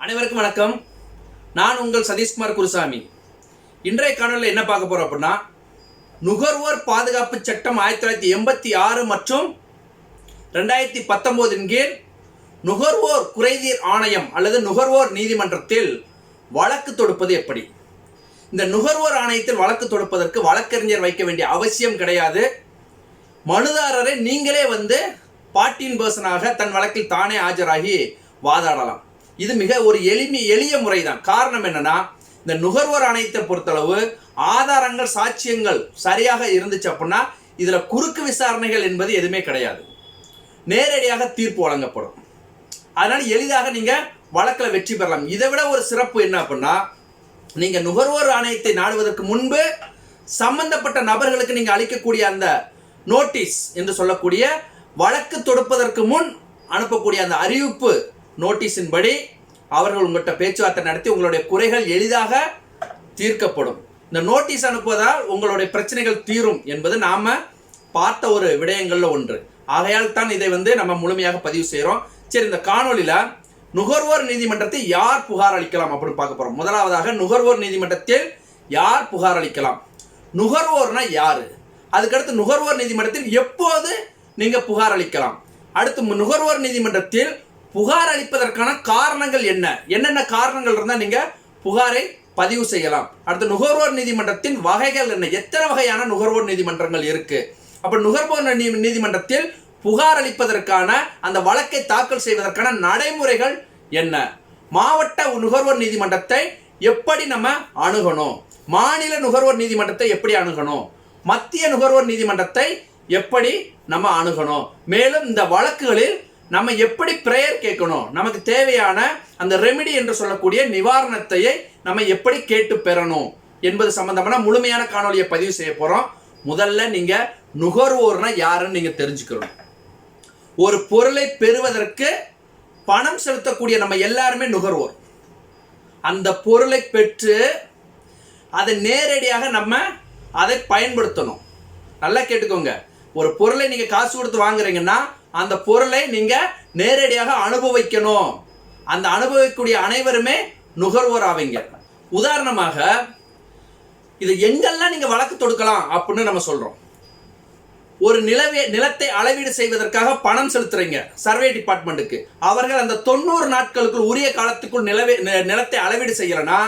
அனைவருக்கும் வணக்கம். நான் உங்கள் சதீஷ்குமார் குருசாமி. இன்றைய காணொலியில் என்ன பார்க்க போறோம் அப்படின்னா, நுகர்வோர் பாதுகாப்பு சட்டம் 1986 மற்றும் 2019 கீழ் நுகர்வோர் குறைதீர் ஆணையம் அல்லது நுகர்வோர் நீதிமன்றத்தில் வழக்கு தொடுப்பது எப்படி. இந்த நுகர்வோர் ஆணையத்தில் வழக்கு தொடுப்பதற்கு வழக்கறிஞர் வைக்க வேண்டிய அவசியம் கிடையாது. மனுதாரரை நீங்களே பார்ட்டின் பர்சனாக தன் வழக்கில் தானே ஆஜராகி வாதாடலாம். இது மிக ஒரு எளிய முறைதான். காரணம் என்னன்னா, இந்த நுகர்வோர் ஆணையத்தை பொறுத்தளவு ஆதாரங்கள் சாட்சியங்கள் சரியாக இருந்துச்சு அப்படின்னா இதுல குறுக்கு விசாரணைகள் என்பது எதுவுமே கிடையாது. நேரடியாக தீர்ப்பு வழங்கப்படும். அதனால எளிதாக நீங்க வழக்கில் வெற்றி பெறலாம். இதை விட ஒரு சிறப்பு என்ன அப்படின்னா, நீங்க நுகர்வோர் ஆணையத்தை நாடுவதற்கு முன்பு சம்பந்தப்பட்ட நபர்களுக்கு நீங்க அளிக்கக்கூடிய அந்த நோட்டீஸ் என்று சொல்லக்கூடிய வழக்கு தொடுப்பதற்கு முன் அனுப்பக்கூடிய அந்த அறிவிப்பு நோட்டீஸின் படி அவர்கள் உங்கள்கிட்ட பேச்சுவார்த்தை நடத்தி உங்களுடைய குறைகள் எளிதாக தீர்க்கப்படும். இந்த நோட்டீஸ் அனுப்புவதால் உங்களுடைய பிரச்சனைகள் தீரும் என்பது நாம பார்த்த ஒரு விடயங்கள்ல ஒன்று. ஆகையால் தான் இதை நம்ம முழுமையாக பதிவு செய்கிறோம். சரி, இந்த காணொலியில நுகர்வோர் நீதிமன்றத்தை யார் புகார் அளிக்கலாம் அப்படின்னு பார்க்க போறோம். முதலாவதாக நுகர்வோர் நீதிமன்றத்தில் யார் புகார் அளிக்கலாம், நுகர்வோர்னா யாரு, அதுக்கடுத்து நுகர்வோர் நீதிமன்றத்தில் எப்போது நீங்க புகார் அளிக்கலாம், அடுத்து நுகர்வோர் நீதிமன்றத்தில் புகார் அளிப்பதற்கான காரணங்கள் என்னென்ன காரணங்கள் இருந்தால் நீங்க புகாரை பதிவு செய்யலாம், அடுத்து நுகர்வோர் நீதிமன்றத்தின் வகைகள் என்ன, எத்தனை வகையான நுகர்வோர் நீதிமன்றங்கள் இருக்கு, அப்ப நுகர்வோர் நீதிமன்றத்தில் புகார் அளிப்பதற்கான அந்த வழக்கை தாக்கல் செய்வதற்கான நடைமுறைகள் என்ன, மாவட்ட நுகர்வோர் நீதிமன்றத்தை எப்படி நம்ம அணுகணும், மாநில நுகர்வோர் நீதிமன்றத்தை எப்படி அணுகணும், மத்திய நுகர்வோர் நீதிமன்றத்தை எப்படி நம்ம அணுகணும், மேலும் இந்த வழக்குகளில் நம்ம எப்படி பிரேயர் கேட்கணும், நமக்கு தேவையான அந்த ரெமிடி என்று சொல்லக்கூடிய நிவாரணத்தையை நம்ம எப்படி கேட்டு பெறணும் என்பது சம்பந்தமான முழுமையான காணொலியை பதிவு செய்ய போறோம். முதல்ல நீங்க நுகர்வோர்னா யாருன்னு நீங்க தெரிஞ்சுக்கணும். ஒரு பொருளை பெறுவதற்கு பணம் செலுத்தக்கூடிய நம்ம எல்லாருமே நுகர்வோர். அந்த பொருளை பெற்று அதை நேரடியாக நம்ம அதை பயன்படுத்தணும். நல்லா கேட்டுக்கோங்க. ஒரு பொருளை நீங்க காசு கொடுத்து வாங்குறீங்கன்னா அந்த பொருளை நீங்க நேரடியாக அனுபவிக்கணும். அந்த அனுபவிக்கக்கூடிய அனைவருமே நுகர்வோர் ஆவீங்க. உதாரணமாக இது எங்கெல்லாம் நீங்க வழக்கு தொடுக்கலாம் அப்படின்னு நம்ம சொல்றோம். ஒரு நிலத்தை அளவீடு செய்வதற்காக பணம் செலுத்துறீங்க சர்வே டிபார்ட்மெண்ட்டுக்கு. அவர்கள் அந்த 90 நாட்களுக்குள் உரிய காலத்துக்குள் நிலத்தை அளவீடு செய்யலனா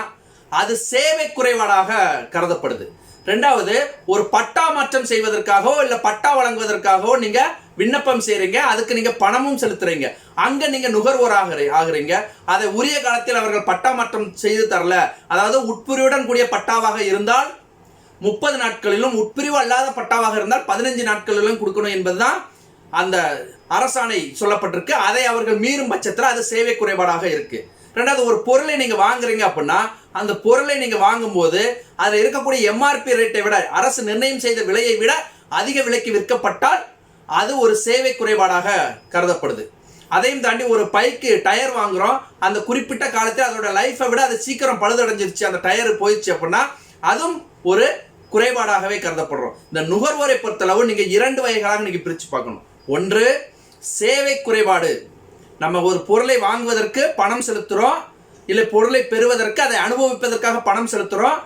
அது சேவை குறைபாடாக கருதப்படுது. ரெண்டாவது, ஒரு பட்டா மாற்றம் செய்வதற்காகவோ இல்ல பட்டா வழங்குவதற்காகவோ நீங்க விண்ணப்பம் செய்றீங்க, அதுக்கு நீங்க பணமும் செலுத்துறீங்க, அங்க நீங்க நுகர்வோர் ஆகுறீங்க. அதை உரிய காலத்தில் அவர்கள் பட்டா மாற்றம் செய்து தரல, அதாவது உட்பிரிவுடன் கூடிய பட்டாவாக இருந்தால் 30 நாட்களிலும் உட்பிரிவு அல்லாத பட்டாவாக இருந்தால் 15 நாட்களிலும் கொடுக்கணும் என்பதுதான் அந்த அரசாணை சொல்லப்பட்டிருக்கு. அதை அவர்கள் மீறும் பட்சத்தில் அது சேவை குறைபாடாக இருக்கு. ரெண்டாவது, ஒரு பொருளை நீங்க வாங்குறீங்க அப்படின்னா அந்த பொருளை நீங்க வாங்கும் போது அதுல இருக்கக்கூடிய எம்ஆர்பி ரேட்டை விட அரசு நிர்ணயம் செய்த விலையை விட அதிக விலைக்கு விற்கப்பட்டால் அது ஒரு சேவை குறைபாடாக கருதப்படுது. அதையும் தாண்டி ஒரு பைக்கு டயர் வாங்குறோம், அந்த குறிப்பிட்ட காலத்தில் அதோட லைஃபை விட அது சீக்கிரம் பழுதடைஞ்சிருச்சு, அந்த டயர் போயிடுச்சு அப்படின்னா அதுவும் ஒரு குறைபாடாகவே கருதப்படுறோம். இந்த நுகர்வோரை பொறுத்தளவு நீங்க 2 வகைகளாக நீங்க பிரிச்சு பார்க்கணும். ஒன்று, சேவை குறைபாடு. நம்ம ஒரு பொருளை வாங்குவதற்கு பணம் செலுத்துறோம், இல்லை பொருளை பெறுவதற்கு அதை அனுபவிப்பதற்காக பணம் செலுத்துறோம்.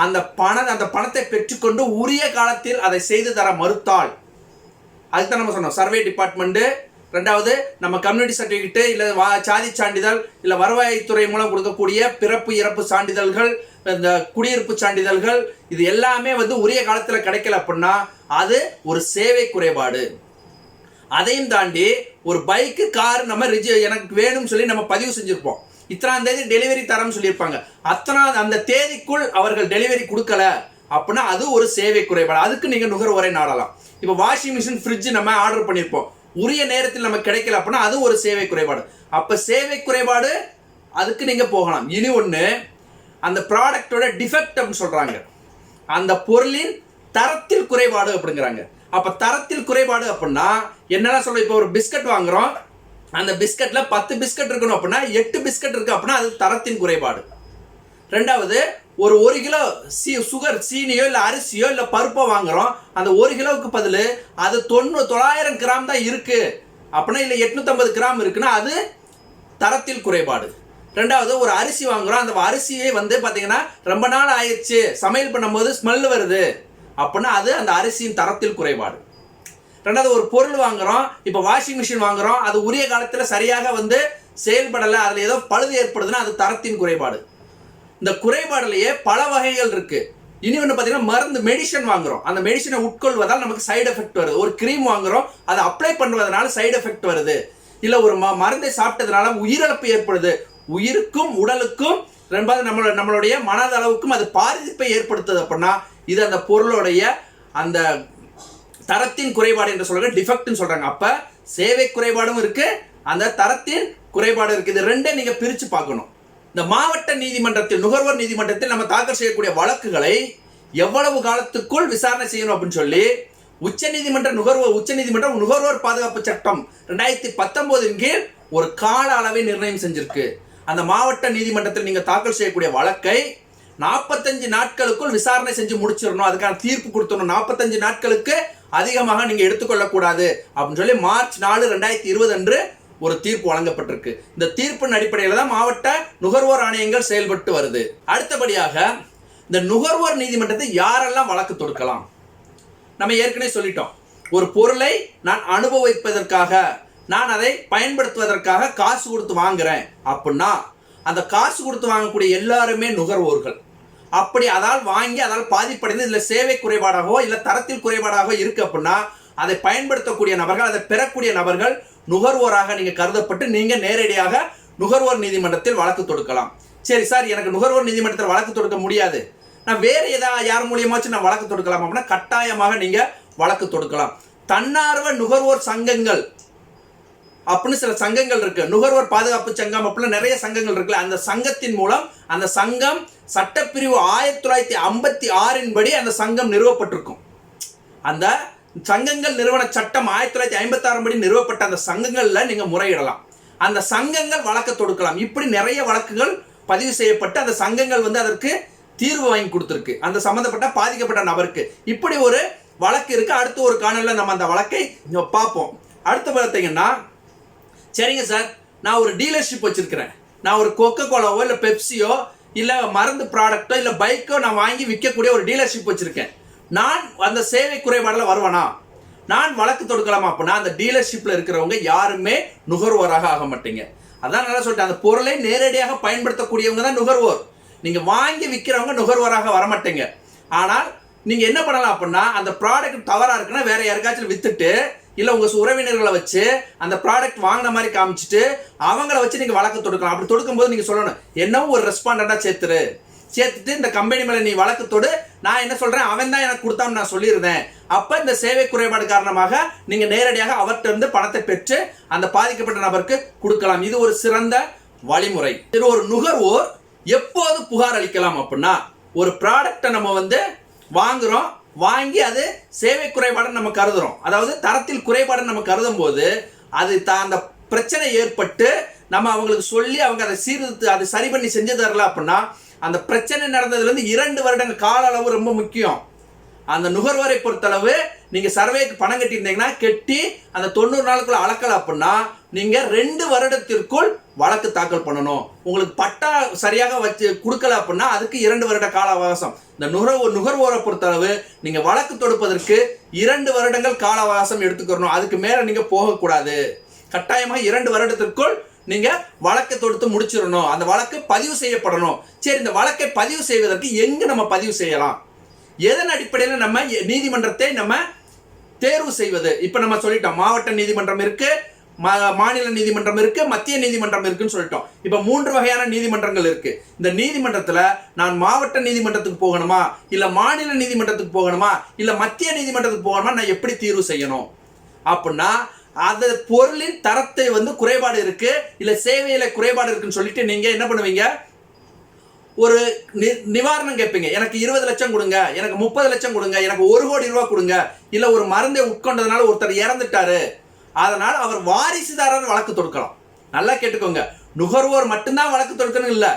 அந்த பணத்தை பெற்றுக்கொண்டு உரிய காலத்தில் அதை செய்து தர மறுத்தால், அதுதான் நம்ம சொன்னோம் சர்வே டிபார்ட்மெண்ட். ரெண்டாவது, நம்ம கம்யூனிட்டி சர்டிபிகேட் இல்ல சாதி சான்றிதழ் இல்ல வருவாய்த்துறை மூலம் கொடுக்கக்கூடிய பிறப்பு இறப்பு சான்றிதழ்கள், இந்த குடியிருப்பு சான்றிதழ்கள், இது எல்லாமே உரிய காலத்தில் கிடைக்கல அப்படின்னா அது ஒரு சேவை குறைபாடு. அதையும் தாண்டி ஒரு பைக்கு கார் நம்ம எனக்கு வேணும்னு சொல்லி நம்ம பதிவு செஞ்சிருப்போம், இத்தனாம் தேதி டெலிவரி தரம்னு சொல்லியிருப்பாங்க, அந்த தேதிக்குள் அவர்கள் டெலிவரி கொடுக்கல அப்படின்னா அது ஒரு சேவை குறைபாடு. அதுக்கு நீங்க நுகர்வோரை நாடலாம். இப்போ வாஷிங் மிஷின், ஃப்ரிட்ஜ் நம்ம ஆர்டர் பண்ணியிருப்போம், உரிய நேரத்தில் நமக்கு கிடைக்கல அப்படின்னா அது ஒரு சேவை குறைபாடு. அப்ப சேவை குறைபாடு அதுக்கு நீங்க போகலாம். இனி ஒண்ணு, அந்த ப்ராடக்டோட டிஃபெக்ட் அப்படின்னு சொல்றாங்க, அந்த பொருளின் தரத்தில் குறைபாடு அப்படிங்கிறாங்க. அப்ப தரத்தில் குறைபாடு அப்படின்னா என்னென்ன சொல்ற, இப்போ ஒரு பிஸ்கட் வாங்குறோம், அந்த பிஸ்கட்ல 10 பிஸ்கட் இருக்கணும் அப்படின்னா 8 பிஸ்கட் இருக்கு அப்படின்னா அது தரத்தின் குறைபாடு. ரெண்டாவது, ஒரு 1 கிலோ சுகர் சீனியோ இல்ல அரிசியோ இல்ல பருப்போ வாங்குறோம், அந்த 1 கிலோவுக்கு பதில் அது 900 கிராம் தான் இருக்கு அப்படின்னா இல்ல 850 கிராம் இருக்குன்னா அது தரத்தில் குறைபாடு. ரெண்டாவது ஒரு அரிசி வாங்குறோம், அந்த அரிசியே வந்து பார்த்தீங்கன்னா ரொம்ப நாள் ஆயிடுச்சு, சமையல் பண்ணும்போது ஸ்மெல் வருது அப்படின்னா அது அந்த அரிசியின் தரத்தில் குறைபாடு. ரெண்டாவது ஒரு பொருள் வாங்குறோம், இப்போ வாஷிங் மிஷின் வாங்குறோம், அது உரிய காலத்தில் சரியாக வந்து செயல்படலை, அதில் ஏதோ பழுது ஏற்படுதுன்னா அது தரத்தின் குறைபாடு. இந்த குறைபாடுலேயே பல வகைகள் இருக்கு. இனி ஒன்று பார்த்தீங்கன்னா மருந்து மெடிசன் வாங்குறோம், அந்த மெடிசனை உட்கொள்வதால் நமக்கு சைடு எஃபெக்ட் வருது. ஒரு கிரீம் வாங்குறோம், அதை அப்ளை பண்ணுவதனால சைடு எஃபெக்ட் வருது. இல்லை ஒரு மருந்தை சாப்பிட்டதுனால உயிரிழப்பு ஏற்படுது. உயிருக்கும் உடலுக்கும் ரெண்டாவது நம்மளுடைய மனதளவுக்கும் அது பாதிப்பை ஏற்படுத்துது அப்படின்னா இது அந்த பொருளுடைய அந்த தரத்தின் குறைபாடு என்று சொல்றாங்க, டிஃபெக்ட்னு சொல்றாங்க. அப்ப சேவை குறைபாடும் இருக்கு, அந்த தரத்தின் குறைபாடு இருக்கு. இது ரெண்டே நீங்க பிரிச்சு பார்க்கணும். இந்த மாவட்ட நீதிமன்றத்தில் நுகர்வோர் நீதிமன்றத்தில் நம்ம தாக்கல் செய்யக்கூடிய வழக்குகளை எவ்வளவு காலத்துக்குள் விசாரணை செய்யணும் அப்படின்னு சொல்லி உச்சநீதிமன்றம் நுகர்வோர் பாதுகாப்பு சட்டம் 2019 கீழ் ஒரு கால அளவை நிர்ணயம் செஞ்சிருக்கு. அந்த மாவட்ட நீதிமன்றத்தில் நீங்க தாக்கல் செய்யக்கூடிய வழக்கை 45 நாட்களுக்குள் விசாரணை செஞ்சு முடிச்சிடணும், அதுக்கான தீர்ப்பு கொடுத்துடணும். 45 நாட்களுக்கு அதிகமாக நீங்க எடுத்துக்கொள்ளக்கூடாது அப்படின்னு சொல்லி மார்ச் 4, 2020 அன்று ஒரு தீர்ப்பு வழங்கப்பட்டிருக்கு. இந்த தீர்ப்பின் அடிப்படையில் தான் மாவட்ட நுகர்வோர் ஆணையங்கள் செயல்பட்டு வருது. அடுத்தபடியாக இந்த நுகர்வோர் நீதிமன்றத்தை யாரெல்லாம் வழக்கு தொடுக்கலாம்? நம்ம ஏற்கனவே சொல்லிட்டோம், ஒரு பொருளை நான் அனுபவிப்பதற்காக, நான் அதை பயன்படுத்துவதற்காக காசு கொடுத்து வாங்குறேன் அப்படின்னா அந்த காசு கொடுத்து வாங்கக்கூடிய எல்லாருமே நுகர்வோர்கள். அப்படி அதால் வாங்கி அதால் பாதிப்படைந்து இதில் சேவை குறைபாடாகவோ இல்லை தரத்தில் குறைபாடாகவோ இருக்கு அப்படின்னா அதை பயன்படுத்தக்கூடிய நபர்கள், அதை பெறக்கூடிய நபர்கள் நுகர்வோராக நீங்க கருதப்பட்டு நீங்க நேரடியாக நுகர்வோர் நீதிமன்றத்தில் வழக்கு தொடுக்கலாம். சரி சார், எனக்கு நுகர்வோர் நீதிமன்றத்தில் வழக்கு தொடுக்க முடியாது, நான் வேற ஏதாவது யார் மூலியமாச்சும் நான் வழக்கு தொடுக்கலாம் அப்படின்னா கட்டாயமாக நீங்க வழக்கு தொடுக்கலாம். தன்னார்வ நுகர்வோர் சங்கங்கள் அப்படின்னு சில சங்கங்கள் இருக்கு, நுகர்வோர் பாதுகாப்பு சங்கம் அப்படின்னு நிறைய சங்கங்கள் இருக்குல்ல, அந்த சங்கத்தின் மூலம் அந்த சங்கம் சட்டப்பிரிவு 1956 படி அந்த சங்கம் நிறுவப்பட்டிருக்கும். அந்த சங்கங்கள் நிறுவன சட்டம் 1956 படி நிறுவப்பட்ட அந்த சங்கங்கள்ல நீங்க முறையிடலாம், அந்த சங்கங்கள் வழக்கு தொடுக்கலாம். இப்படி நிறைய வழக்குகள் பதிவு செய்யப்பட்டு அந்த சங்கங்கள் வந்து அதற்கு தீர்வு வாங்கி கொடுத்துருக்கு அந்த சம்பந்தப்பட்ட பாதிக்கப்பட்ட நபருக்கு. இப்படி ஒரு வழக்கு இருக்கு. அடுத்து ஒரு காணொளியில் நம்ம அந்த வழக்கை பார்ப்போம். அடுத்து பார்த்தீங்கன்னா, சரிங்க சார், நான் ஒரு டீலர்ஷிப் வச்சிருக்கிறேன், நான் ஒரு கொக்கோ கோலாவோ இல்லை பெப்சியோ இல்லை மருந்து ப்ராடக்டோ இல்லை பைக்கோ நான் வாங்கி விற்கக்கூடிய ஒரு டீலர்ஷிப் வச்சிருக்கேன், நான் அந்த சேவை குறைபாடில் வருவேனா, நான் வழக்கு தொடுக்கலாமா அப்படின்னா அந்த டீலர்ஷிப்பில் இருக்கிறவங்க யாருமே நுகர்வோராக ஆக மாட்டீங்க. அதான் நல்லா சொல்லிட்டேன், அந்த பொருளை நேரடியாக பயன்படுத்தக்கூடியவங்க தான் நுகர்வோர். நீங்க வாங்கி விற்கிறவங்க நுகர்வோராக வரமாட்டீங்க. ஆனால் நீங்க என்ன பண்ணலாம் அப்படின்னா அந்த ப்ராடக்ட் தவறா இருக்குன்னா வேற யாருக்காச்சும் வித்துட்டு இல்லை உங்கள் உறவினர்களை வச்சு அந்த ப்ராடக்ட் வாங்கின மாதிரி காமிச்சிட்டு அவங்கள வச்சு நீங்கள் வழக்கு தொடுக்கலாம். அப்படி தொடுக்கும்போது நீங்கள் சொல்லணும், என்னவும் ஒரு ரெஸ்பாண்டண்டாக சேர்த்துட்டு இந்த கம்பெனி மேலே நீ வழக்கு தொடு, நான் என்ன சொல்கிறேன், அவன் தான் எனக்கு கொடுத்தான்னு நான் சொல்லியிருந்தேன். அப்போ இந்த சேவை குறைபாடு காரணமாக நீங்கள் நேரடியாக அவர்கிட்ட இருந்து பணத்தை பெற்று அந்த பாதிக்கப்பட்ட நபருக்கு கொடுக்கலாம். இது ஒரு சிறந்த வழிமுறை. இது ஒரு நுகர்வோர் எப்போது புகார் அளிக்கலாம் அப்படின்னா, ஒரு ப்ராடக்டை நம்ம வந்து வாங்குறோம், வாங்கி அது சேவை குறைபாடுன்னு நம்ம கருதுறோம், அதாவது தரத்தில் குறைபாடுன்னு நம்ம கருதும் போது அது அந்த பிரச்சனை ஏற்பட்டு நம்ம அவங்களுக்கு சொல்லி அவங்க அதை சீர்திருத்து அதை சரி பண்ணி செஞ்சு தரல அப்படின்னா அந்த பிரச்சனை நடந்ததுலேருந்து 2 வருடங்கள் கால அளவு ரொம்ப முக்கியம். அந்த நுகர்வோரை பொறுத்தளவு நீங்க சர்வேக்கு பணம் கட்டியிருந்தீங்கன்னா கட்டி அந்த 90 நாளுக்குள்ள அளக்கல அப்படின்னா நீங்க 2 வருடத்திற்குள் வழக்கு தாக்கல் பண்ணணும். உங்களுக்கு பட்டா சரியாக வச்சு கொடுக்கல அப்படின்னா அதுக்கு 2 வருட கால அவகாசம். இந்த நுகர்வோரை பொறுத்தளவு நீங்க வழக்கு தொடுப்பதற்கு 2 வருடங்கள் கால அவகாசம் எடுத்துக்கணும். அதுக்கு மேல நீங்க போகக்கூடாது. கட்டாயமாக 2 வருடத்திற்குள் நீங்க வழக்கை தொடுத்து முடிச்சிடணும். அந்த வழக்கு பதிவு செய்யப்படணும். சரி, இந்த வழக்கை பதிவு செய்வதற்கு எங்க நம்ம பதிவு செய்யலாம், எதன் அடிப்படையில் நம்ம நீதிமன்றத்தை நம்ம தேர்வு செய்வது? இப்ப நம்ம சொல்லிட்டோம், மாவட்ட நீதிமன்றம் இருக்கு, மாநில நீதிமன்றம் இருக்கு, மத்திய நீதிமன்றம் இருக்குன்னு சொல்லிட்டோம். இப்ப 3 வகையான நீதிமன்றங்கள் இருக்கு. இந்த நீதிமன்றத்துல நான் மாவட்ட நீதிமன்றத்துக்கு போகணுமா, இல்ல மாநில நீதிமன்றத்துக்கு போகணுமா, இல்ல மத்திய நீதிமன்றத்துக்கு போகணுமா, நான் எப்படி தீர்வு செய்யணும் அப்படின்னா அந்த பொருளின் தரத்தை வந்து குறைபாடு இருக்கு இல்ல சேவையில குறைபாடு இருக்குன்னு சொல்லிட்டு நீங்க என்ன பண்ணுவீங்க, ஒரு நிவாரணம் கேட்பீங்க. எனக்கு 20 லட்சம் கொடுங்க, எனக்கு 30 லட்சம் கொடுங்க, எனக்கு 1 கோடி ரூபாய் கொடுங்க, இல்ல ஒரு மருந்தை உட்கொண்டதுனால ஒருத்தர் இறந்துட்டாரு, அதனால அவர் வாரிசுதாரர் வழக்கு தொடுக்கலாம். நல்லா கேட்டுக்கோங்க, நுகர்வோர் மட்டும்தான் வழக்கு தொடுக்கணும் இல்ல,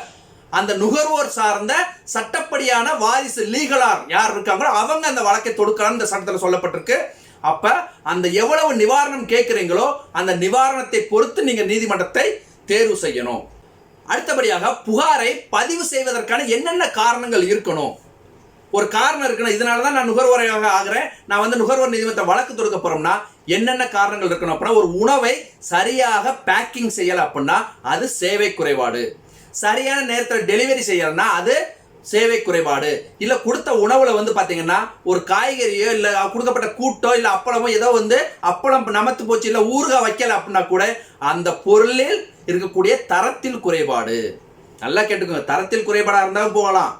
அந்த நுகர்வோர் சார்ந்த சட்டப்படியான வாரிசு லீகலார் யார் இருக்காங்களோ அவங்க அந்த வழக்கை தொடுக்கலாம். இந்த சட்டத்தில் சொல்லப்பட்டிருக்கு. அப்ப அந்த எவ்வளவு நிவாரணம் கேட்கிறீங்களோ அந்த நிவாரணத்தை பொறுத்து நீங்க நீதிமன்றத்தை தேர்வு செய்யணும். அடுத்தபடியாக புகாரை பதிவு செய்வதற்கான என்னென்ன காரணங்கள் இருக்கணும்? ஒரு காரணம் இருக்கணும், இதனால தான் நான் நுகர்வோராக ஆகிறேன், நான் வந்து நுகர்வோர் நீதிமன்றத்தை வழக்கு தொடுக்க போறோம்னா என்னென்ன காரணங்கள் இருக்கணும் அப்படின்னா, ஒரு உணவை சரியாக பேக்கிங் செய்யல அப்படின்னா அது சேவை குறைபாடு. சரியான நேரத்தில் டெலிவரி செய்யலன்னா அது சேவை குறைபாடு. இல்ல கொடுத்த உணவுல வந்து பாத்தீங்கன்னா ஒரு காய்கறியோ இல்ல கொடுக்கப்பட்ட கூட்டோ இல்ல அப்பளமோ ஏதோ வந்து அப்பளம் நமத்து போச்சு இல்ல ஊறுகாய் வைக்கல அப்படின்னா கூட அந்த பொருளில் இருக்கக்கூடிய தரத்தில் குறைபாடு. நல்லா கேட்டுக்கோங்க, தரத்தில் குறைபாடாக இருந்தாலும் போகலாம்,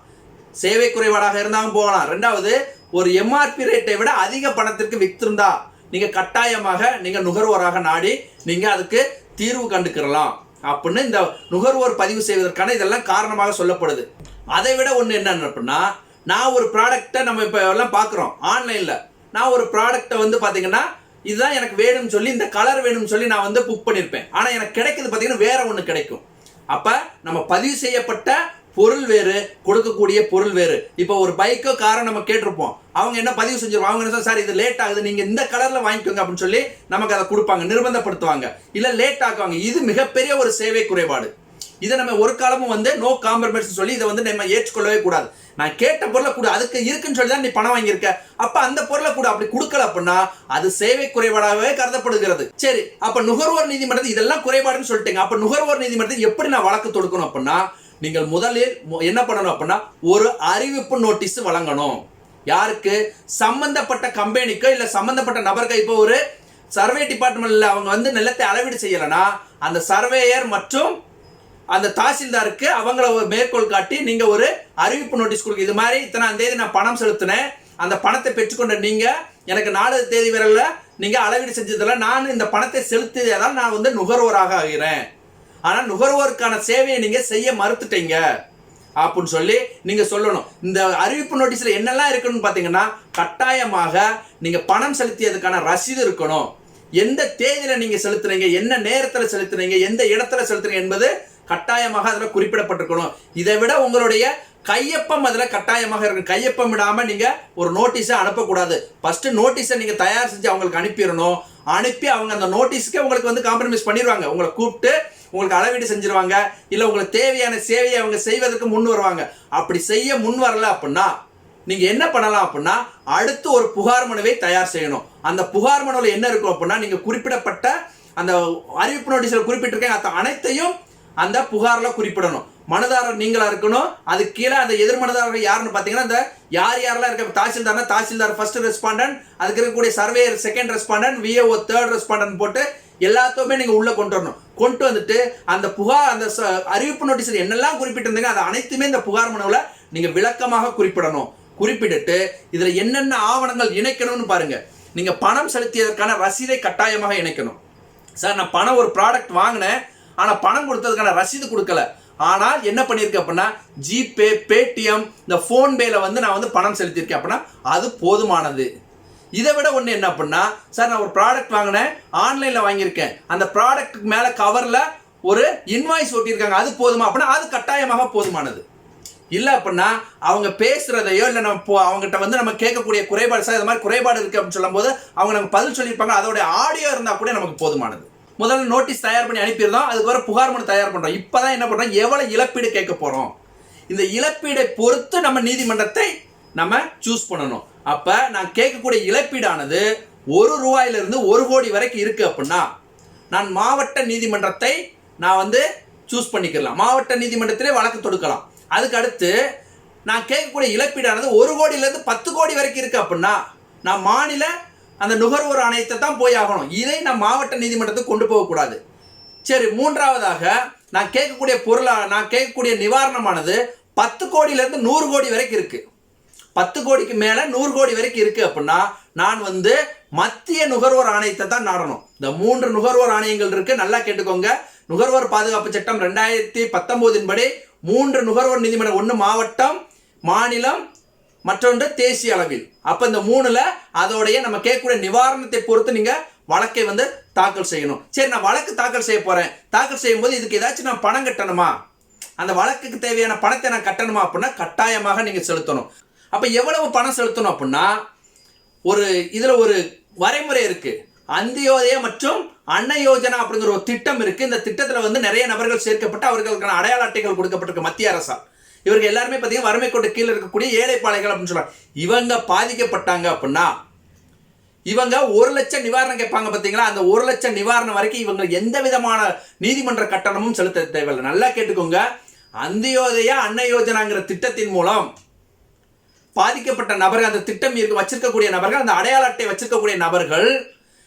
சேவை குறைபாடாக இருந்தாலும் போகலாம். ரெண்டாவது, ஒரு எம்ஆர்பி ரேட்டை விட அதிக பணத்திற்கு வித்திருந்தா நீங்க கட்டாயமாக நீங்க நுகர்வோராக நாடி நீங்க அதுக்கு தீர்வு கண்டுக்கிறலாம் அப்படின்னு இந்த நுகர்வோர் பதிவு செய்வதற்கான இதெல்லாம் காரணமாக சொல்லப்படுது. அதை விட ஒன்று என்னன்னு அப்படின்னா, நான் ஒரு ப்ராடக்டை நம்ம இப்போ எல்லாம் பார்க்குறோம் ஆன்லைனில், நான் ஒரு ப்ராடக்டை வந்து பார்த்தீங்கன்னா இதுதான் எனக்கு வேணும்னு சொல்லி இந்த கலர் வேணும்னு சொல்லி நான் வந்து புக் பண்ணியிருப்பேன். ஆனால் எனக்கு கிடைக்குது பார்த்தீங்கன்னா வேற ஒன்று கிடைக்கும். அப்போ நம்ம பதிவு செய்யப்பட்ட பொருள் வேறு, கொடுக்கக்கூடிய பொருள் வேறு. இப்போ ஒரு பைக்கோ காரோ நம்ம கேட்டிருப்போம், அவங்க என்ன பதிவு செஞ்சிருவாங்க, அவங்க என்ன சார் இது லேட் ஆகுது நீங்கள் இந்த கலரில் வாங்கிக்கோங்க அப்படின்னு சொல்லி நமக்கு அதை கொடுப்பாங்க, நிர்பந்தப்படுத்துவாங்க, இல்லை லேட் ஆக்குவாங்க. இது மிகப்பெரிய ஒரு சேவை குறைபாடு. இதை நம்ம ஒரு காலமும் வந்து நோ காம்ப்ரமைஸ் சொல்லி இதை வந்து நம்ம ஏற்றுக்கொள்ளவே கூடாது. நான் கேட்ட பொருளை கூட அதுக்கு இருக்குன்னு சொல்லி தான் நீ பணம் வாங்கியிருக்க, அப்ப அந்த பொருளை கூட அப்படி கொடுக்கல அப்படின்னா அது சேவை குறைபாடாகவே கருதப்படுகிறது. சரி, அப்ப நுகர்வோர் நீதிமன்றத்தில் இதெல்லாம் குறைபாடுன்னு சொல்லிட்டீங்க. அப்ப நுகர்வோர் நீதிமன்றத்தில் எப்படி நான் வழக்கு தொடுக்கணும் அப்படின்னா, நீங்கள் முதலில் என்ன பண்ணணும் அப்படின்னா ஒரு அறிவிப்பு நோட்டீஸ் வழங்கணும். யாருக்கு? சம்பந்தப்பட்ட கம்பெனிக்கோ இல்ல சம்பந்தப்பட்ட நபருக்கு. இப்போ ஒரு சர்வே டிபார்ட்மெண்ட்ல அவங்க வந்து நிலத்தை அளவீடு செய்யலைன்னா அந்த சர்வேயர் மற்றும் அந்த தாசில்தாருக்கு அவங்கள ஒரு மேற்கோள் காட்டி நீங்க ஒரு அறிவிப்பு நோட்டீஸ் கொடுக்க, இது மாதிரி இத்தனாம் தேதி நான் பணம் செலுத்தினேன், அந்த பணத்தை பெற்றுக்கொண்ட நீங்க எனக்கு 4 தேதி வரையில நீங்க அளவீடு செஞ்சதுல நான் இந்த பணத்தை செலுத்தியதால் நான் வந்து நுகர்வோராக ஆகிறேன், ஆனா நுகர்வோருக்கான சேவையை நீங்க செய்ய மறுத்துட்டீங்க அப்படின்னு சொல்லி நீங்க சொல்லணும். இந்த அறிவிப்பு நோட்டீஸ்ல என்னெல்லாம் இருக்குன்னு பாத்தீங்கன்னா, கட்டாயமாக நீங்க பணம் செலுத்தியதுக்கான ரசீது இருக்கணும், எந்த தேதியில நீங்க செலுத்துறீங்க, என்ன நேரத்துல செலுத்துறீங்க, எந்த இடத்துல செலுத்துறீங்க என்பது கட்டாயமாக அதுல குறிப்பிடப்பட்டிருக்கணும். இதை விட உங்களுடைய கையொப்பம் அதுல கட்டாயமாக இருக்கும். கையொப்பம் விடாம நீங்க ஒரு நோட்டீஸை அனுப்பக்கூடாது. ஃபர்ஸ்ட் நோட்டீஸை நீங்க தயார் செஞ்சு அவங்களுக்கு அனுப்பிடணும். அனுப்பி அவங்க அந்த நோட்டீஸ்க்கு உங்களுக்கு வந்து காம்ப்ரமைஸ் பண்ணிடுவாங்க, உங்களை கூப்பிட்டு உங்களுக்கு அளவீடு செஞ்சிருவாங்க, இல்ல உங்களுக்கு தேவையான சேவையை அவங்க செய்வதற்கு முன் வருவாங்க. அப்படி செய்ய முன் வரல அப்படின்னா நீங்க என்ன பண்ணலாம் அப்படின்னா, அடுத்து ஒரு புகார் மனுவை தயார் செய்யணும். அந்த புகார் மனுவில் என்ன இருக்கும் அப்படின்னா, நீங்க குறிப்பிடப்பட்ட அந்த அறிவிப்பு நோட்டீஸ்ல குறிப்பிட்டிருக்கேன் அனைத்தையும் அந்த புகார்ல குறிப்பிடணும். மனுதாரர் நீங்களா இருக்கணும். அது கீழே அந்த எதிர் மனுதாரர்கள் யாருன்னு பாத்தீங்கன்னா, அந்த யாரெல்லாம் இருக்க, தாசில்தார்னா தாசில்தார் ஃபர்ஸ்ட் ரெஸ்பாண்டன்ட், அதுக்கு இருக்கக்கூடிய surveyor second respondent, VAO third respondent போட்டு எல்லாத்தையுமே நீங்க உள்ள கொண்டு வரணும். கொண்டு வந்துட்டு அந்த புகார் அந்த அறிவிப்பு நோட்டீஸில் என்னெல்லாம் குறிப்பிட்டிருந்தீங்க அது அனைத்துமே இந்த புகார் மனுவில் நீங்க விளக்கமாக குறிப்பிடணும். குறிப்பிட்டு இதுல என்னென்ன ஆவணங்கள் இணைக்கணும்னு பாருங்க. நீங்க பணம் செலுத்தியதற்கான ரசீதை கட்டாயமாக இணைக்கணும். சார் நான் பணம் ஒரு ப்ராடக்ட் வாங்கினேன், ஆனா பணம் கொடுத்ததுக்கான ரசீது கொடுக்கல, ஆனால் என்ன பண்ணியிருக்கேன் அப்படின்னா ஜிபே, பேடிஎம், இந்த போன்பேல வந்து நான் வந்து பணம் செலுத்தியிருக்கேன் அப்படின்னா அது போதுமானது. இதை விட ஒன்று என்ன அப்படின்னா, சார் நான் ஒரு ப்ராடக்ட் வாங்கினேன், ஆன்லைனில் வாங்கியிருக்கேன், அந்த ப்ராடக்ட்டுக்கு மேலே கவரில் ஒரு இன்வாய்ஸ் ஒட்டியிருக்காங்க, அது போதுமா அப்படின்னா அது கட்டாயமாக போதுமானது. இல்லை அப்படின்னா அவங்க பேசுறதையோ இல்லை நம்ம அவங்ககிட்ட வந்து நம்ம கேட்கக்கூடிய குறைபாடு, சார் இது மாதிரி குறைபாடு இருக்கு அப்படின்னு சொல்லும் போது அவங்க நமக்கு பதில் சொல்லியிருப்பாங்க, அதோடைய ஆடியோ இருந்தால் கூட நமக்கு போதுமானது. முதல்ல நோட்டீஸ் தயார் பண்ணி அனுப்பிடுறோம், அதுக்கு வர புகார் மனு தயார் பண்ணுறோம். இப்போதான் என்ன பண்ணுறோம், எவ்வளவு இழப்பீடு கேட்க போகிறோம், இந்த இழப்பீடை பொறுத்து நம்ம நீதிமன்றத்தை நம்ம சூஸ் பண்ணணும். அப்போ நான் கேட்கக்கூடிய இழப்பீடானது ₹1 1 கோடி வரைக்கும் இருக்கு அப்படின்னா நான் மாவட்ட நீதிமன்றத்தை நான் வந்து சூஸ் பண்ணிக்கலாம், மாவட்ட நீதிமன்றத்திலே வழக்கு தொடுக்கலாம். அதுக்கு அடுத்து நான் கேட்கக்கூடிய இழப்பீடானது 1 கோடியிலிருந்து 10 கோடி வரைக்கும் இருக்கு அப்படின்னா நான் மாநில அந்த நுகர்வோர் ஆணையத்தை தான் போய் ஆகணும். இதை நான் மாவட்ட நீதிமன்றத்துக்கு கொண்டு போகக்கூடாது. சரி, மூன்றாவதாக நான் கேட்கக்கூடிய நிவாரணமானது 10 கோடியிலிருந்து 100 கோடி வரைக்கும் இருக்கு. 10 கோடிக்கு மேல 100 கோடி வரைக்கும் இருக்கு அப்படின்னா நான் வந்து மத்திய நுகர்வோர் ஆணையத்தை தான் நாடணும். இந்த 3 நுகர்வோர் ஆணையங்கள் இருக்கு, நல்லா கேட்டுக்கோங்க. நுகர்வோர் பாதுகாப்பு சட்டம் 2019 படி 3 நுகர்வோர் நீதிமன்றம், 1 மாவட்டம், மாநிலம், மற்றொன்று தேசிய அளவில். அப்ப இந்த 3ல அதோடைய நம்ம கேட்கக்கூடிய நிவாரணத்தை பொறுத்து நீங்க வழக்கை வந்து தாக்கல் செய்யணும். சரி, நான் வழக்கு தாக்கல் செய்ய போறேன், தாக்கல் செய்யும் போது இதுக்கு ஏதாச்சும் நான் பணம் கட்டணுமா, அந்த வழக்குக்கு தேவையான பணத்தை நான் கட்டணுமா அப்படின்னா கட்டாயமாக நீங்க செலுத்தணும். அப்ப எவ்வளவு பணம் செலுத்தணும் அப்படின்னா இதுல ஒரு வரைமுறை இருக்கு. அந்தியோதய மற்றும் அன்ன யோஜனா அப்படிங்கிற ஒரு திட்டம் இருக்கு. இந்த திட்டத்துல வந்து நிறைய நபர்கள் சேர்க்கப்பட்டு அவர்களுக்கான அடையாள அட்டைகள் கொடுக்கப்பட்டிருக்கு மத்திய அரசால். இவர்கள் எல்லாருமே பார்த்தீங்கன்னா வறுமை கோட்டு கீழே இருக்கக்கூடிய ஏழைப்பாளைகள் அப்படின்னு சொல்றாங்க. இவங்க பாதிக்கப்பட்டாங்க அப்படின்னா இவங்க 1 லட்சம் நிவாரணம் கேட்பாங்க பார்த்தீங்களா, அந்த 1 லட்சம் நிவாரணம் வரைக்கும் இவங்க எந்த விதமான நீதிமன்ற கட்டணமும் செலுத்த தேவையில்லை. நல்லா கேட்டுக்கோங்க. அந்தியோதயா அன்ன யோஜனாங்கிற திட்டத்தின் மூலம் பாதிக்கப்பட்ட நபர்கள், அந்த திட்டம் வச்சிருக்கக்கூடிய நபர்கள், அந்த அடையாள அட்டை வச்சிருக்கக்கூடிய நபர்கள்,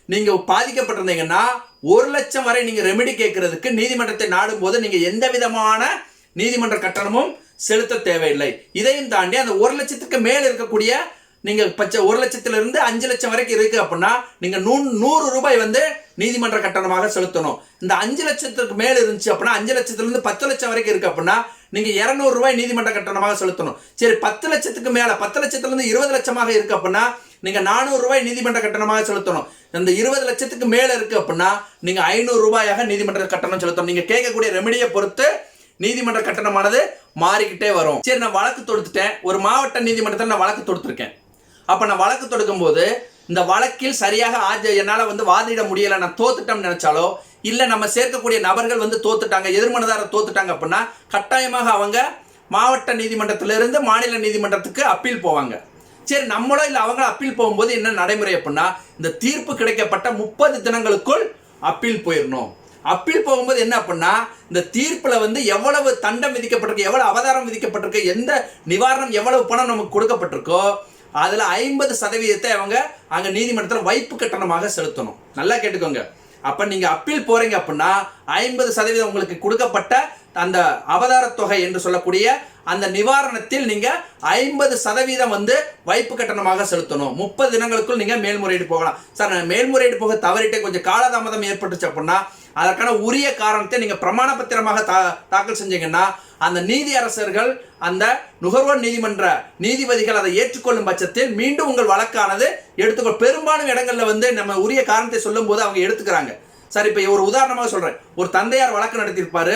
நீங்க பாதிக்கப்பட்டிருந்தீங்கன்னா 1 லட்சம் வரை நீங்க ரெமெடி கேட்கறதுக்கு நீதிமன்றத்தை நாடும் போது நீங்க எந்த விதமான நீதிமன்ற கட்டணமும் செலுத்த தேவையில்லை. இதையும் தாண்டி அந்த 1 லட்சத்துக்கு மேல் இருக்கக்கூடிய நீங்க 1 லட்சத்திலிருந்து 5 லட்சம் வரைக்கும் இருக்கு அப்படின்னா நீங்க 100 ரூபாய் வந்து நீதிமன்ற கட்டணமாக செலுத்தணும். இந்த 5 லட்சத்துக்கு மேல் இருந்துச்சு அப்படின்னா 5 லட்சத்திலிருந்து 10 லட்சம் வரைக்கும் இருக்கு அப்படின்னா நீங்க 200 ரூபாய் நீதிமன்ற கட்டணமாக செலுத்தணும். சரி, 10 லட்சத்துக்கு மேல 10 லட்சத்திலிருந்து 20 லட்சமாக இருக்கு அப்படின்னா நீங்க 400 ரூபாய் நீதிமன்ற கட்டணமாக செலுத்தணும். இந்த 20 லட்சத்துக்கு மேல இருக்கு அப்படின்னா நீங்க 500 ரூபாயாக நீதிமன்ற கட்டணம் செலுத்தணும். நீங்க கேட்கக்கூடிய ரெமெடியை பொறுத்து நீதிமன்ற கட்டணமானது மாறிக்கிட்டே வரும். சரி, நான் வழக்கு தொடுத்துட்டேன். ஒரு மாவட்ட நீதிமன்றத்தில் நான் வழக்கு தொடுத்திருக்கேன். அப்ப நான் வழக்கு தொடுக்கும் போது இந்த வழக்கில் சரியாக என்னால வந்து வாதிட முடியல, நான் தோத்துட்டோம்னு நினைச்சாலோ இல்ல நம்ம சேர்க்கக்கூடிய நபர்கள் வந்து தோத்துட்டாங்க, எதிர்மனதாரர் தோத்துட்டாங்க அப்படின்னா கட்டாயமாக அவங்க மாவட்ட நீதிமன்றத்திலிருந்து மாநில நீதிமன்றத்துக்கு அப்பீல் போவாங்க. சரி, நம்மளோ இல்ல அவங்க அப்பீல் போகும்போது என்ன நடைமுறை அப்படின்னா இந்த தீர்ப்பு கிடைக்கப்பட்ட 30 தினங்களுக்குள் அப்பீல் போயிடணும். அப்பீல் போகும்போது என்ன அப்படின்னா இந்த தீர்ப்புல வந்து எவ்வளவு தண்டம் விதிக்கப்பட்டிருக்கு, எவ்வளவு அவதாரம் விதிக்கப்பட்டிருக்கு, எந்த நிவாரணம் எவ்வளவு பணம் நமக்கு கொடுக்கப்பட்டிருக்கோ அதுல 50% அவங்க அங்க நீதிமன்றத்தில் வைப்பு கட்டணமாக செலுத்தணும். நல்லா கேட்டுக்கோங்க. அப்ப நீங்க அப்பீல் போறீங்க அப்படின்னா 50% உங்களுக்கு கொடுக்கப்பட்ட அந்த அவதார தொகை என்று சொல்லக்கூடிய அந்த நிவாரணத்தில் நீங்க 50% வந்து வைப்பு கட்டணமாக செலுத்தணும். 30 தினங்களுக்குள் நீங்க மேல்முறையீடு போகலாம். சார், நான் மேல்முறையீடு போக தவறிட்டு கொஞ்சம் காலதாமதம் ஏற்பட்டுச்சு அப்படின்னா அதற்கான உரிய காரணத்தை நீங்க பிரமாண பத்திரமாக தாக்கல் செஞ்சீங்கன்னா அந்த நீதி அரசர்கள், அந்த நுகர்வோர் நீதிமன்ற நீதிபதிகள் அதை ஏற்றுக்கொள்ளும் பட்சத்தில் மீண்டும் உங்கள் வழக்கானது எடுத்துக்கொள். பெரும்பாலும் இடங்கள்ல வந்து நம்ம உரிய காரணத்தை சொல்லும் போது அவங்க எடுத்துக்கிறாங்க. சார், இப்ப ஒரு உதாரணமாக சொல்றேன். ஒரு தந்தையார் வழக்கு நடத்தியிருப்பாரு.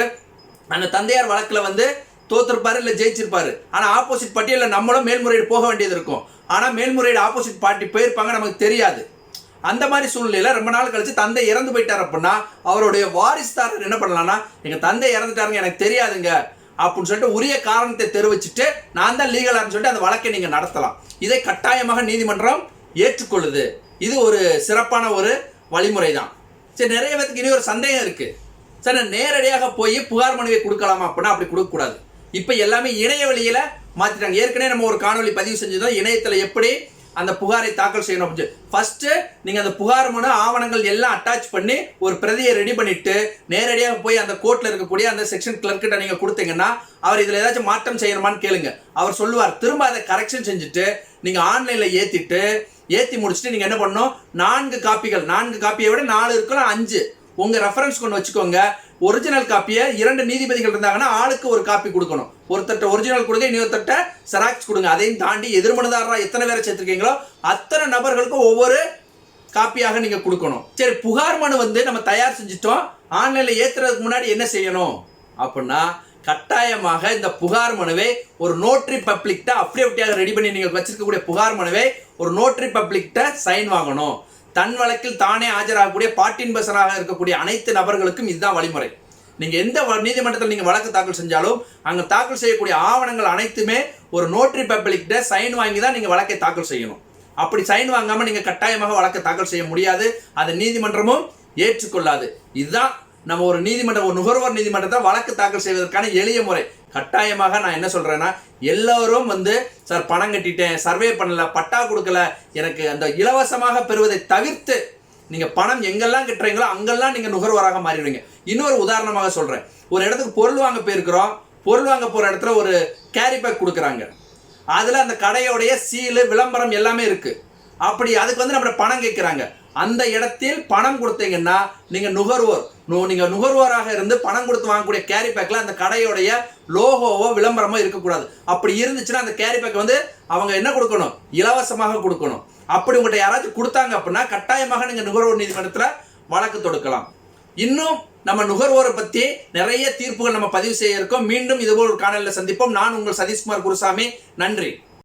அந்த தந்தையார் வழக்குல வந்து தோத்திருப்பாரு இல்ல ஜெயிச்சிருப்பாரு. ஆனா ஆப்போசிட் பார்ட்டியில நம்மளும் மேல்முறையீடு போக வேண்டியது இருக்கும். ஆனா மேல்முறையீடு ஆப்போசிட் பார்ட்டி போயிருப்பாங்க, நமக்கு தெரியாது. அந்த மாதிரி சூழ்நிலையில ரொம்ப நாள் கழிச்சு தந்தை இறந்து போயிட்டார் அப்படின்னா அவருடைய வாரிசுதாரர் என்ன பண்ணலாம்னா எங்க தந்தை இறந்துட்டாருங்க எனக்கு தெரியாதுங்க அப்படின்னு சொல்லிட்டு உரிய காரணத்தை தெரிவிச்சுட்டு நான் தான் லீகலான்னு சொல்லிட்டு அந்த வழக்கை நீங்க நடத்தலாம். இதை கட்டாயமாக நீதிமன்றம் ஏற்றுக்கொள்ளுது. இது ஒரு சிறப்பான ஒரு வழிமுறை தான். சரி, நிறைய பேருக்கு இனி ஒரு சந்தேகம் இருக்கு. சார், நேரடியாக போய் புகார் மனுவை கொடுக்கலாமா அப்படின்னா அப்படி கொடுக்கக்கூடாது. இப்ப எல்லாமே இணைய வழியில மாத்திட்டாங்க. ஏற்கனவே நம்ம ஒரு காணொலி பதிவு செஞ்சதோம் இணையத்துல எப்படி அந்த புகாரை தாக்கல் செய்யணும் அப்படின்னு. ஃபர்ஸ்ட் நீங்க அந்த புகார் மனு ஆவணங்கள் எல்லாம் அட்டாச் பண்ணி ஒரு பிரதியை ரெடி பண்ணிட்டு நேரடியாக போய் அந்த கோர்ட்ல இருக்கக்கூடிய அந்த செக்ஷன் கிளர்க்கிட்ட நீங்க கொடுத்தீங்கன்னா அவர் இதுல ஏதாச்சும் மாற்றம் செய்யணுமான்னு கேளுங்க. அவர் சொல்லுவார். திரும்ப அதை கரெக்ஷன் செஞ்சுட்டு நீங்க ஆன்லைன்ல ஏத்தி முடிச்சுட்டு நீங்க என்ன பண்ணணும், 4 காப்பியை விட 4 இருக்கலாம் 5 உங்க ரெஃபரன்ஸ் கொண்டு வச்சுக்கோங்க. ஒரிஜினல் காப்பியை 2 நீதிபதிகள் இருந்தாங்கன்னா ஆளுக்கு ஒரு காப்பி கொடுக்கணும். ஒருத்தட்ட ஒரிஜினல் கொடுங்க, இன்னொருத்தட்ட செராக்ஸ் கொடுங்க. அதையும் தாண்டி எதிர்மனதாரா எத்தனை பேரை சேர்த்திருக்கீங்களோ அத்தனை நபர்களுக்கும் ஒவ்வொரு காப்பியாக நீங்க கொடுக்கணும். சரி, புகார் மனு வந்து நம்ம தயார் செஞ்சுட்டோம். ஆன்லைன்ல ஏத்துறதுக்கு முன்னாடி என்ன செய்யணும் அப்படின்னா கட்டாயமாக இந்த புகார் மனுவை ஒரு நோட்டரி பப்ளிக்ட அப்ளிகேட்டிவாக ரெடி பண்ணி நீங்க வச்சிருக்கக்கூடிய புகார் மனுவை ஒரு நோட்டரி பப்ளிக்ட சைன் வாங்கணும். தன் வழக்கில் தானே ஆஜராகக்கூடிய பார்ட்டின் பர்சனாக இருக்கக்கூடிய அனைத்து நபர்களுக்கும் இதுதான் வழிமுறை. நீங்க எந்த நீதிமன்றத்தில் நீங்க வழக்கு தாக்கல் செஞ்சாலும் அங்க தாக்கல் செய்யக்கூடிய ஆவணங்கள் அனைத்துமே ஒரு நோட்டரி பப்ளிக்ட சைன் வாங்கி தான் நீங்க வழக்கை தாக்கல் செய்யணும். அப்படி சைன் வாங்காம நீங்க கட்டாயமாக வழக்கை தாக்கல் செய்ய முடியாது. அதை நீதிமன்றமும் ஏற்றுக்கொள்ளாது. இதுதான் நம்ம ஒரு நுகர்வோர் நீதிமன்றத்தை வழக்கு தாக்கல் செய்வதற்கான எளிய முறை. கட்டாயமாக நான் என்ன சொல்றேன்னா எல்லாரும் வந்து சார் பணம் கட்டிட்டேன், சர்வே பண்ணல, பட்டா கொடுக்கல, எனக்கு அந்த இலவசமாக பெறுவதை தவிர்த்து நீங்க பணம் எங்கெல்லாம் கட்டுறீங்களோ அங்கெல்லாம் நீங்க நுகர்வோராக மாறிடுவீங்க. இன்னொரு உதாரணமாக சொல்றேன். ஒரு இடத்துக்கு பொருள் வாங்க போயிருக்கிறோம். பொருள் வாங்க போற இடத்துல ஒரு கேரி பேக் கொடுக்குறாங்க. அதுல அந்த கடையோடைய சீலு விளம்பரம் எல்லாமே இருக்கு. அப்படி அதுக்கு வந்து நம்ம பணம் கேட்கிறாங்க. அந்த இடத்தில் பணம் கொடுத்தீங்கன்னா நீங்க நுகர்வோராக இருந்து பணம் கொடுத்து வாங்கக்கூடிய கேரி பேக்ல அந்த கடையோடைய லோகோவோ விளம்பரமோ இருக்கக்கூடாது. அப்படி இருந்துச்சுன்னா அந்த கேரி பேக் வந்து அவங்க என்ன கொடுக்கணும், இலவசமாக கொடுக்கணும். அப்படி உங்கள்கிட்ட யாராச்சும் கொடுத்தாங்க அப்படின்னா கட்டாயமாக நீங்க நுகர்வோர் நீதிமன்றத்தில் வழக்கு தொடுக்கலாம். இன்னும் நம்ம நுகர்வோரை பத்தி நிறைய தீர்ப்புகள் நம்ம பதிவு செய்ய இருக்கோம். மீண்டும் இதுபோல் ஒரு காணொலியில் சந்திப்போம். நான் உங்கள் சதீஷ்குமார் குருசாமி. நன்றி.